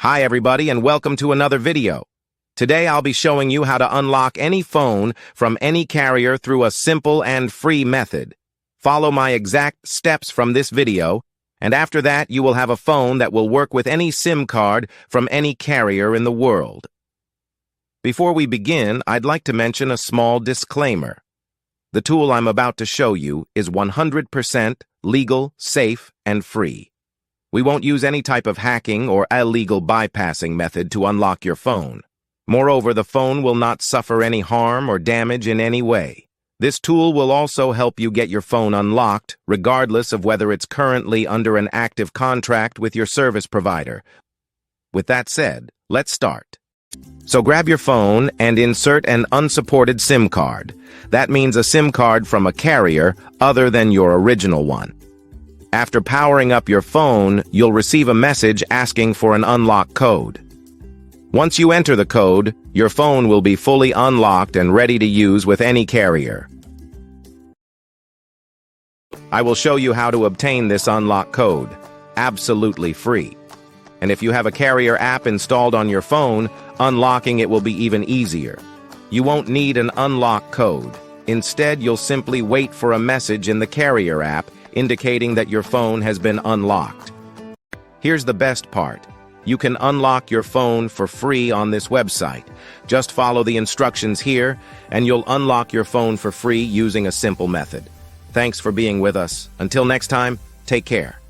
Hi everybody and welcome to another video. Today I'll be showing you how to unlock any phone from any carrier through a simple and free method. Follow my exact steps from this video, and after that you will have a phone that will work with any SIM card from any carrier in the world. Before we begin, I'd like to mention a small disclaimer. The tool I'm about to show you is 100% legal, safe, and free. We won't use any type of hacking or illegal bypassing method to unlock your phone. Moreover, the phone will not suffer any harm or damage in any way. This tool will also help you get your phone unlocked, regardless of whether it's currently under an active contract with your service provider. With that said, let's start. So grab your phone and insert an unsupported SIM card. That means a SIM card from a carrier other than your original one. After powering up your phone, you'll receive a message asking for an unlock code. Once you enter the code, your phone will be fully unlocked and ready to use with any carrier. I will show you how to obtain this unlock code, absolutely free. And if you have a carrier app installed on your phone, unlocking it will be even easier. You won't need an unlock code. Instead, you'll simply wait for a message in the carrier app indicating that your phone has been unlocked. Here's the best part. You can unlock your phone for free on this website. Just follow the instructions here, and you'll unlock your phone for free using a simple method. Thanks for being with us. Until next time, take care.